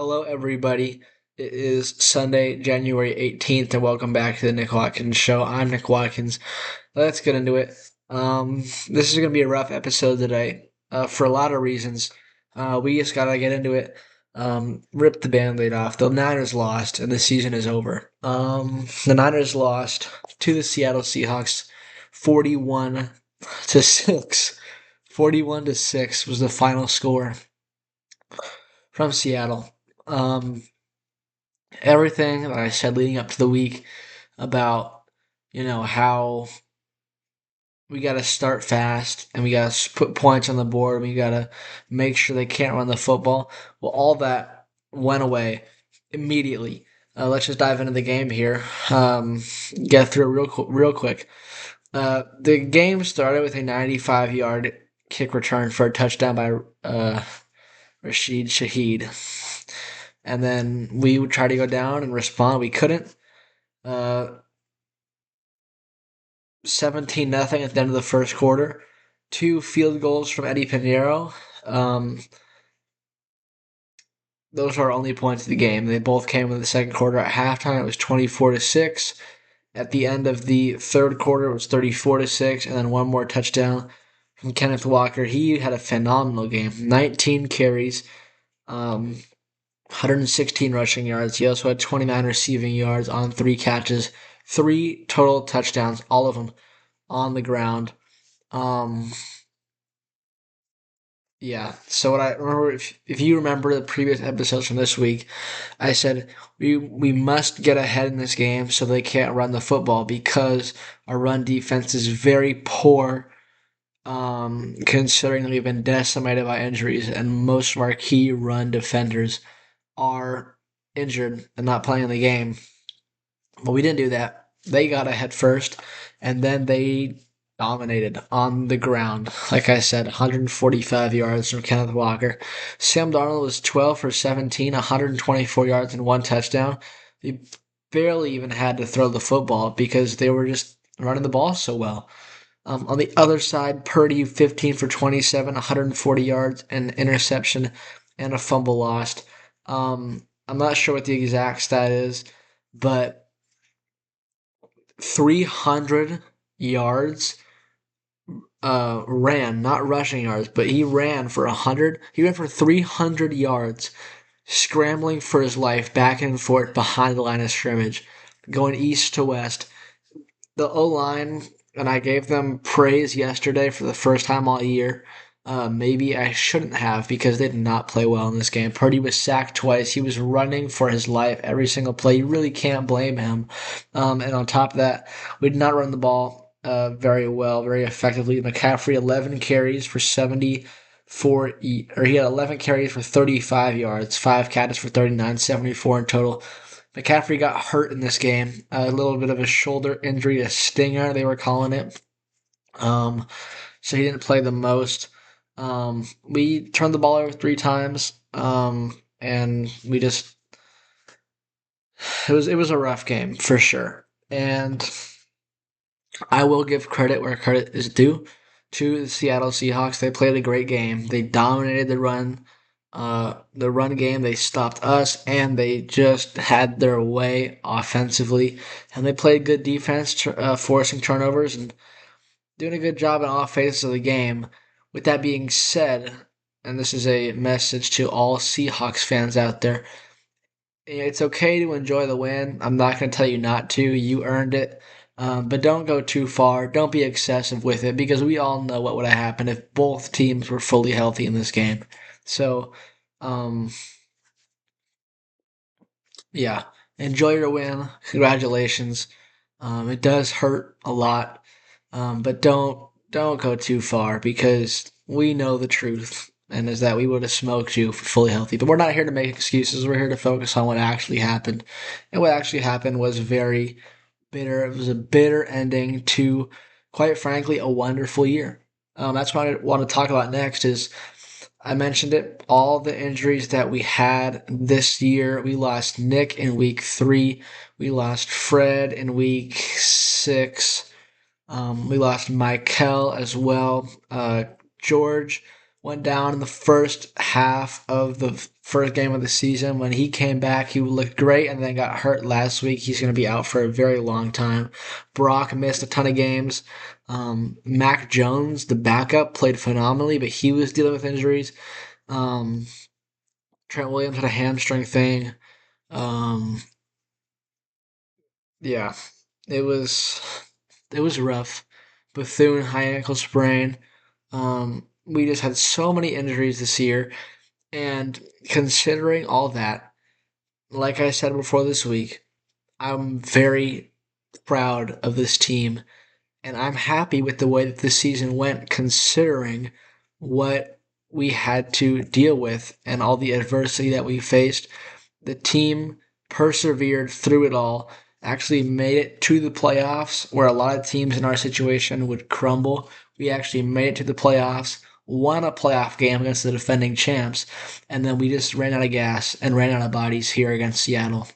Hello, everybody. It is Sunday, January 18th, and welcome back to the Nick Watkins Show. I'm Nick Watkins. Let's get into it. This is going to be a rough episode today for a lot of reasons. We just got to get into it. Rip the band-aid off. The Niners lost, and the season is over. The Niners lost to the Seattle Seahawks 41 to 6. 41 to 6 was the final score from Seattle. Um, Everything that I said leading up to the week about, how we got to start fast and we got to put points on the board. We got to make sure they can't run the football. Well, all that went away immediately. Let's just dive into the game here. Get through it real quick. The game started with a 95-yard kick return for a touchdown by Rashid Shaheed. And then we would try to go down and respond. We couldn't. Uh, 17 nothing at the end of the first quarter. Two field goals from Eddie Pinheiro. Um, those were our only points of the game. They both came in the second quarter. At halftime, it was 24 to 6. At the end of the third quarter, it was 34 to 6, and then one more touchdown from Kenneth Walker. He had a phenomenal game. 19 carries, 116 rushing yards. He also had 29 receiving yards on 3 catches, 3 total touchdowns, all of them on the ground. Um, yeah. So what I remember, if you remember the previous episodes from this week, I said we must get ahead in this game so they can't run the football because our run defense is very poor. Considering that we've been decimated by injuries and most of our key run defenders are injured and not playing the game. But we didn't do that. They got ahead first, and then they dominated on the ground. Like I said, 145 yards from Kenneth Walker. Sam Darnold was 12 for 17, 124 yards and 1 touchdown. They barely even had to throw the football because they were just running the ball so well. On the other side, Purdy 15 for 27, 140 yards, an interception, and a fumble lost. I'm not sure what the exact stat is, but 300 yards ran, not rushing yards, but he ran for 100. He ran for 300 yards, scrambling for his life back and forth behind the line of scrimmage, going east to west. The O line, and I gave them praise yesterday for the first time all year. Maybe I shouldn't have because they did not play well in this game. Purdy was sacked twice. He was running for his life every single play. You really can't blame him. And on top of that, we did not run the ball very well, very effectively. McCaffrey 11 carries for 74, or he had 11 carries for 35 yards, 5 catches for 39, 74 in total. McCaffrey got hurt in this game. A little bit of a shoulder injury, a stinger, they were calling it. So he didn't play the most. We turned the ball over 3 times, and we just it was a rough game for sure. And I will give credit where credit is due to the Seattle Seahawks. They played a great game. They dominated the run game. They stopped us, and they just had their way offensively. And they played good defense, forcing turnovers and doing a good job in all phases of the game. With that being said, and this is a message to all Seahawks fans out there, it's okay to enjoy the win. I'm not going to tell you not to. You earned it. But don't go too far. Don't be excessive with it because we all know what would have happened if both teams were fully healthy in this game. So, um, yeah, enjoy your win. Congratulations. It does hurt a lot, but don't go too far because we know the truth, and is that we would have smoked you for fully healthy. But we're not here to make excuses. We're here to focus on what actually happened, and what actually happened was very bitter. It was a bitter ending to, quite frankly, a wonderful year. That's what I want to talk about next. Is I mentioned it, all the injuries that we had this year. We lost Nick in week 3. We lost Fred in week 6. We lost Michael as well. George went down in the first half of the first game of the season. When he came back, he looked great and then got hurt last week. He's going to be out for a very long time. Brock missed a ton of games. Mac Jones, the backup, played phenomenally, but he was dealing with injuries. Um, Trent Williams had a hamstring thing. Um, yeah, it was it was rough. Bethune high ankle sprain. We just had so many injuries this year, and considering all that, like I said before this week, I'm very proud of this team, and I'm happy with the way that the season went, considering what we had to deal with and all the adversity that we faced. The team persevered through it all, actually made it to the playoffs, where a lot of teams in our situation would crumble. We actually made it to the playoffs, won a playoff game against the defending champs, and then we just ran out of gas and ran out of bodies here against Seattle.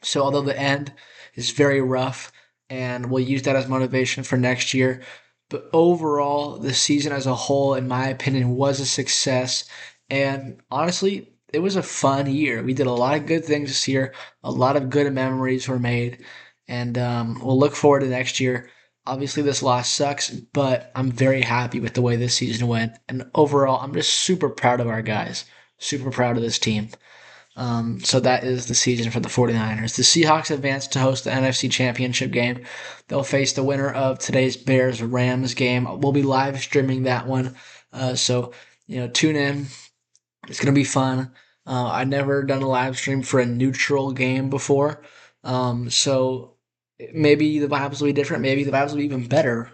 So although the end is very rough, and we'll use that as motivation for next year, but overall, the season as a whole, in my opinion, was a success. And honestly, it was a fun year. We did a lot of good things this year. A lot of good memories were made, and we'll look forward to next year. Obviously, this loss sucks, but I'm very happy with the way this season went. And overall, I'm just super proud of our guys. Super proud of this team. So that is the season for the 49ers. The Seahawks advance to host the NFC Championship game. They'll face the winner of today's Bears-Rams game. We'll be live streaming that one. So, tune in. It's going to be fun. I've never done a live stream for a neutral game before. So maybe the vibes will be different. Maybe the vibes will be even better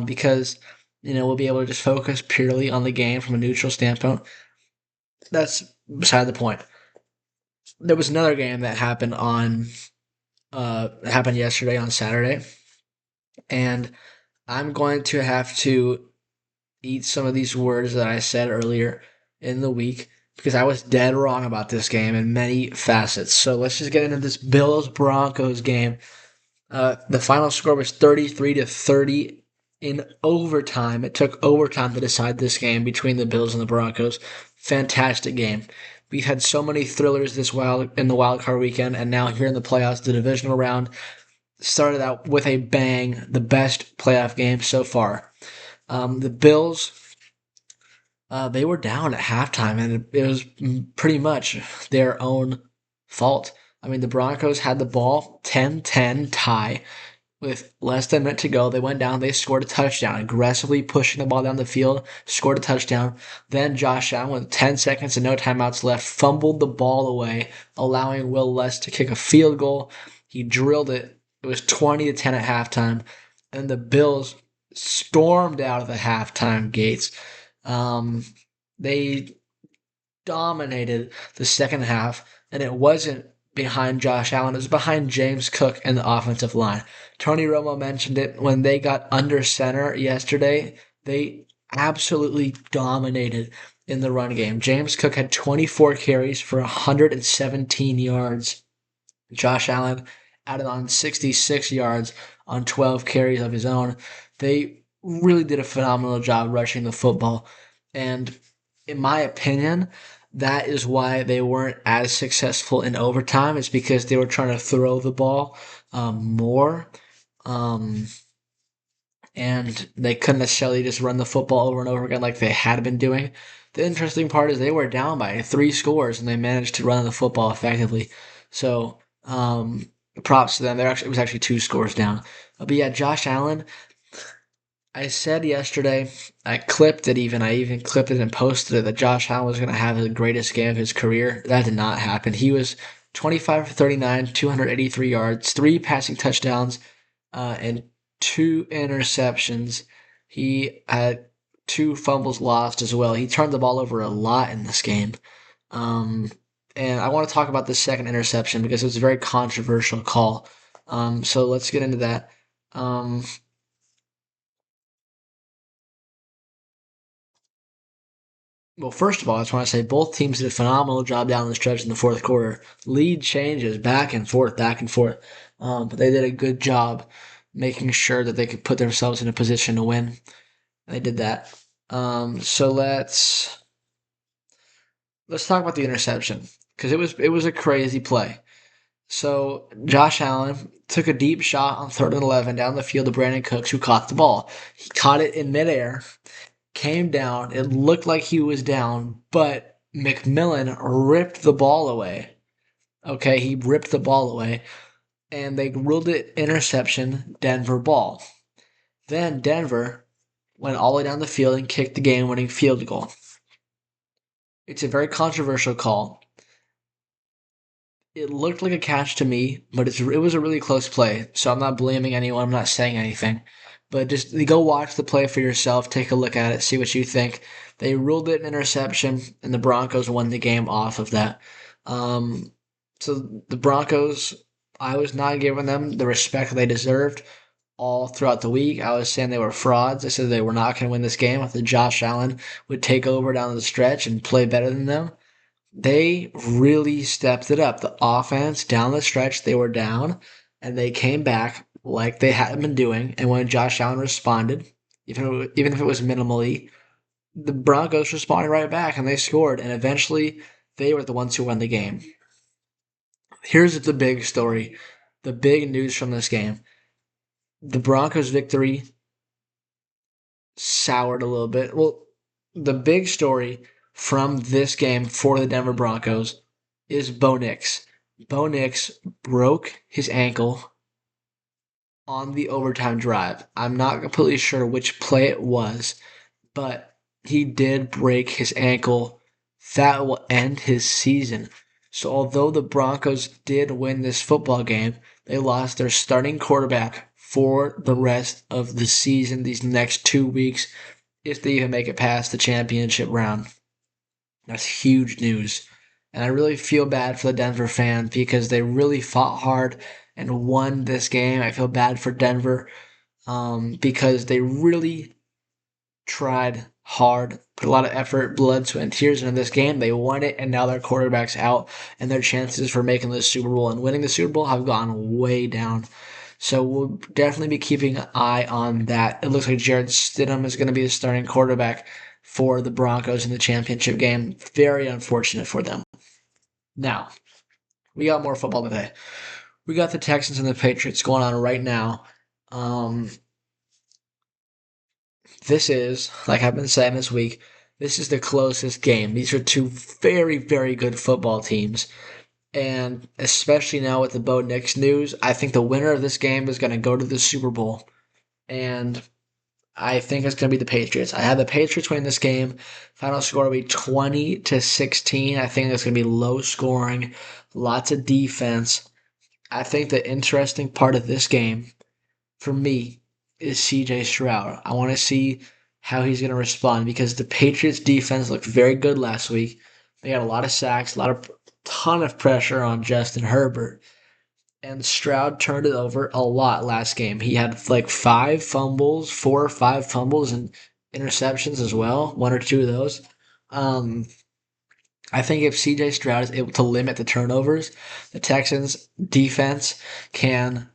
because, we'll be able to just focus purely on the game from a neutral standpoint. That's beside the point. There was another game that happened yesterday on Saturday, and I'm going to have to eat some of these words that I said earlier in the week because I was dead wrong about this game in many facets. So let's just get into this Bills Broncos game. The final score was 33-30 in overtime. It took overtime to decide this game between the Bills and the Broncos. Fantastic game. We've had so many thrillers in the wild card weekend, and now here in the playoffs, the divisional round started out with a bang, the best playoff game so far. The Bills, they were down at halftime, and it was pretty much their own fault. I mean, the Broncos had the ball, 10-10 tie. With less than a minute to go, they went down, they scored a touchdown, aggressively pushing the ball down the field, scored a touchdown. Then Josh Allen, with 10 seconds and no timeouts left, fumbled the ball away, allowing Will Lutz to kick a field goal. He drilled it. It was 20-10 at halftime. And the Bills stormed out of the halftime gates. They dominated the second half, and it wasn't behind Josh Allen. It was behind James Cook and the offensive line. Tony Romo mentioned it when they got under center yesterday. They absolutely dominated in the run game. James Cook had 24 carries for 117 yards. Josh Allen added on 66 yards on 12 carries of his own. They really did a phenomenal job rushing the football. And in my opinion, that is why they weren't as successful in overtime. It's because they were trying to throw the ball more. Um, and they couldn't necessarily just run the football over and over again like they had been doing. The interesting part is they were down by 3 scores and they managed to run the football effectively. So props to them. It was actually 2 scores down. But yeah, Josh Allen. I said yesterday, I clipped it even. I even clipped it and posted it that Josh Allen was going to have the greatest game of his career. That did not happen. He was 25 for 39, 283 yards, 3 passing touchdowns, and 2 interceptions. He had 2 fumbles lost as well. He turned the ball over a lot in this game. Um, and I want to talk about the second interception because it was a very controversial call. So let's get into that. Um, Well, first of all, I just want to say both teams did a phenomenal job down the stretch in the fourth quarter. Lead changes back and forth, back and forth. But they did a good job making sure that they could put themselves in a position to win. They did that. So let's talk about the interception because it was a crazy play. So Josh Allen took a deep shot on 3rd and 11 down the field to Brandon Cooks, who caught the ball. He caught it in midair, came down. It looked like he was down, but McMillan ripped the ball away. Okay, he ripped the ball away, and they ruled it interception, Denver ball. Then Denver went all the way down the field and kicked the game-winning field goal. It's a very controversial call. It looked like a catch to me, but it was a really close play. So I'm not blaming anyone. I'm not saying anything. But just go watch the play for yourself. Take a look at it. See what you think. They ruled it an interception, and the Broncos won the game off of that. Um, so the Broncos, I was not giving them the respect they deserved all throughout the week. I was saying they were frauds. I said they were not going to win this game. I thought Josh Allen would take over down the stretch and play better than them. They really stepped it up. The offense down the stretch, they were down, and they came back like they had been doing. And when Josh Allen responded, even if it was minimally, the Broncos responded right back and they scored. And eventually, they were the ones who won the game. Here's the big story, the big news from this game. The Broncos' victory soured a little bit. Well, the big story from this game for the Denver Broncos is Bo Nix. Bo Nix broke his ankle on the overtime drive. I'm not completely sure which play it was, but he did break his ankle. That will end his season. So although the Broncos did win this football game, they lost their starting quarterback for the rest of the season, these next 2 weeks, if they even make it past the championship round. That's huge news. And I really feel bad for the Denver fans because they really fought hard and won this game. I feel bad for Denver because they really tried hard, put a lot of effort, blood, sweat, and tears into this game. They won it, and now their quarterback's out, and their chances for making the Super Bowl and winning the Super Bowl have gone way down. So we'll definitely be keeping an eye on that. It looks like Jared Stidham is going to be the starting quarterback for the Broncos in the championship game. Very unfortunate for them. Now, we got more football today. We got the Texans and the Patriots going on right now. Um, this is, like I've been saying this week, this is the closest game. These are two very, very good football teams. And especially now with the Bo Nix news, I think the winner of this game is going to go to the Super Bowl. And I think it's going to be the Patriots. I have the Patriots winning this game. Final score will be 20-16. I think it's going to be low scoring, lots of defense. I think the interesting part of this game for me is CJ Stroud. I want to see how he's going to respond because the Patriots defense looked very good last week. They had a lot of sacks, ton of pressure on Justin Herbert. And Stroud turned it over a lot last game. He had like 4 or 5 fumbles and interceptions as well, 1 or 2 of those. Um, I think if CJ Stroud is able to limit the turnovers, the Texans defense can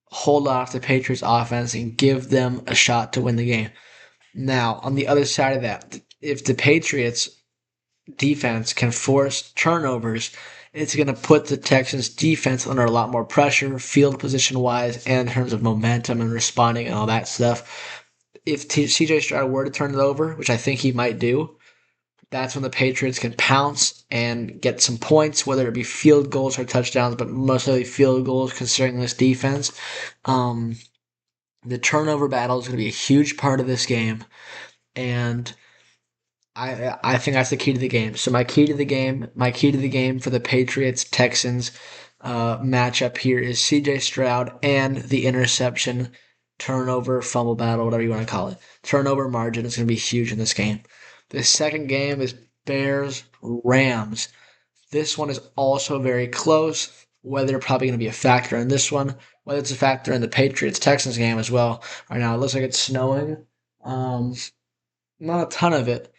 hold off the Patriots offense and give them a shot to win the game. Now, on the other side of that, if the Patriots defense can force turnovers, it's going to put the Texans defense under a lot more pressure, field position wise, and in terms of momentum and responding and all that stuff. If CJ Stroud were to turn it over, which I think he might do, that's when the Patriots can pounce and get some points, whether it be field goals or touchdowns, but mostly field goals considering this defense. Um, the turnover battle is going to be a huge part of this game, and I think that's the key to the game. So my key to the game for the Patriots Texans matchup here is C.J. Stroud and the interception, turnover, fumble battle, whatever you want to call it. Turnover margin is going to be huge in this game. The second game is Bears Rams. This one is also very close. Whether probably going to be a factor in this one, whether it's a factor in the Patriots Texans game as well. Right now, it looks like it's snowing. Um, Not a ton of it,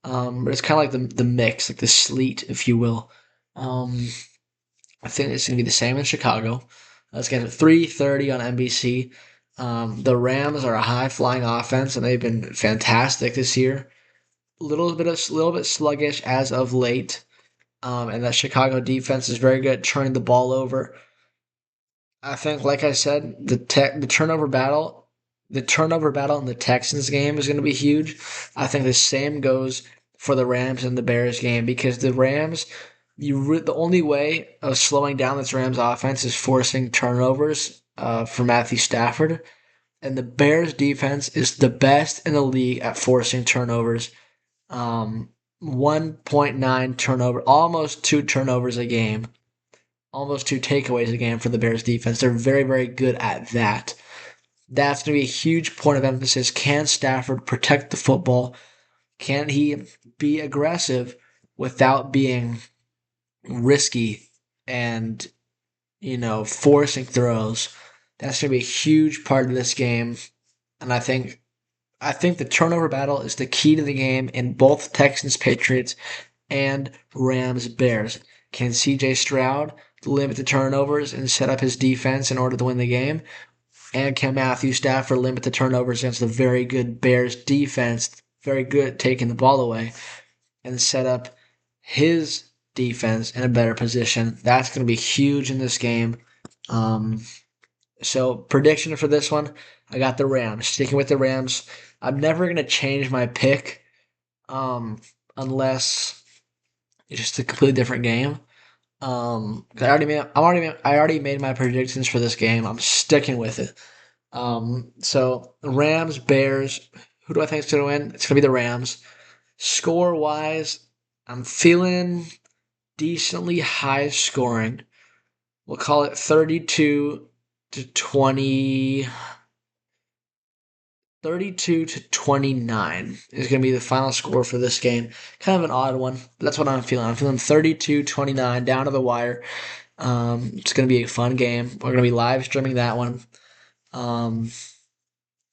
but it's kind of like the mix, like the sleet, if you will. Um, I think it's going to be the same in Chicago. It's going to 3:30 on NBC. The Rams are a high flying offense, and they've been fantastic this year. little bit sluggish as of late. And the Chicago defense is very good at turning the ball over. I think, like I said, the turnover battle in the Texans game is going to be huge. I think the same goes for the Rams and the Bears game because the Rams, the only way of slowing down this Rams offense is forcing turnovers for Matthew Stafford, and the Bears defense is the best in the league at forcing turnovers. 1.9 turnover, almost two turnovers a game, almost two takeaways a game for the Bears defense. They're very, very good at that. That's going to be a huge point of emphasis. Can Stafford protect the football? Can he be aggressive without being risky and, forcing throws? That's going to be a huge part of this game. And I think the turnover battle is the key to the game in both Texans Patriots and Rams Bears. Can CJ Stroud limit the turnovers and set up his defense in order to win the game? And can Matthew Stafford limit the turnovers against the very good Bears defense, very good at taking the ball away, and set up his defense in a better position? That's going to be huge in this game. So prediction for this one, I got the Rams. Sticking with the Rams. I'm never going to change my pick unless it's just a completely different game. I already made my predictions for this game. I'm sticking with it. So Rams, Bears. Who do I think is going to win? It's going to be the Rams. Score wise, I'm feeling decently high scoring. We'll call it 32 to 20. 32 to 29 is going to be the final score for this game. Kind of an odd one, but that's what I'm feeling. I'm feeling 32-29 down to the wire. It's going to be a fun game. We're going to be live streaming that one.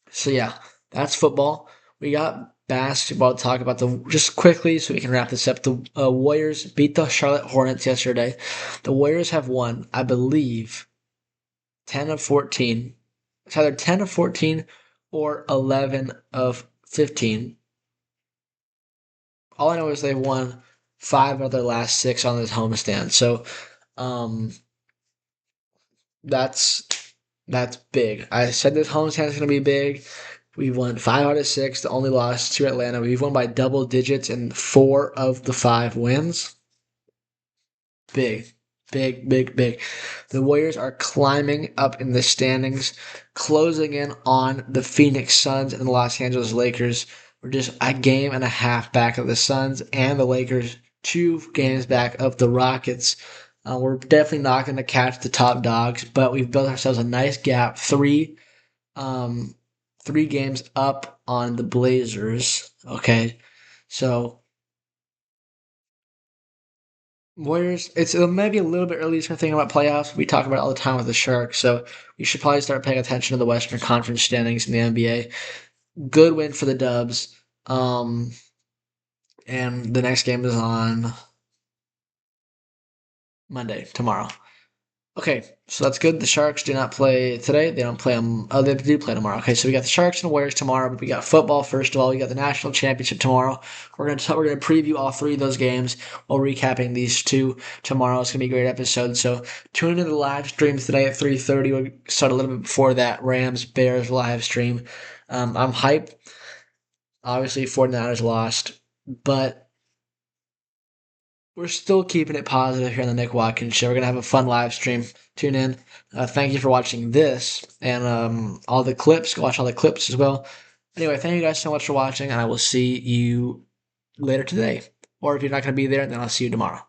So yeah, that's football. We got basketball to talk about just quickly so we can wrap this up. The Warriors beat the Charlotte Hornets yesterday. The Warriors have won, I believe, 10 of 14. It's either 10 of 14 or 11 of 15. All I know is they've won 5 of their last 6 on this homestand. So that's big. I said this homestand is going to be big. We've won 5 out of 6. The only loss to Atlanta. We've won by double digits in 4 of the 5 wins. Big. Big, big, big. The Warriors are climbing up in the standings, closing in on the Phoenix Suns and the Los Angeles Lakers. We're just a game and a half back of the Suns and the Lakers, 2 games back of the Rockets. We're definitely not going to catch the top dogs, but we've built ourselves a nice gap. 3 games up on the Blazers. Okay, so Warriors, it may be a little bit early to start thinking about playoffs. We talk about it all the time with the Sharks, so we should probably start paying attention to the Western Conference standings in the NBA. Good win for the Dubs. And the next game is on Monday, tomorrow. Okay, so that's good. The Sharks do not play today. They don't play them. Oh, they do play tomorrow. Okay, so we got the Sharks and the Warriors tomorrow, but we got football first of all. We got the national championship tomorrow. We're gonna preview all 3 of those games while recapping these 2 tomorrow. It's gonna be a great episode. So tune into the live stream today at 3:30. We'll start a little bit before that Rams Bears live stream. I'm hyped. Obviously, 49ers lost, but we're still keeping it positive here on the Nick Watkins Show. We're going to have a fun live stream. Tune in. Thank you for watching this and all the clips. Go watch all the clips as well. Anyway, thank you guys so much for watching, and I will see you later today. Or if you're not going to be there, then I'll see you tomorrow.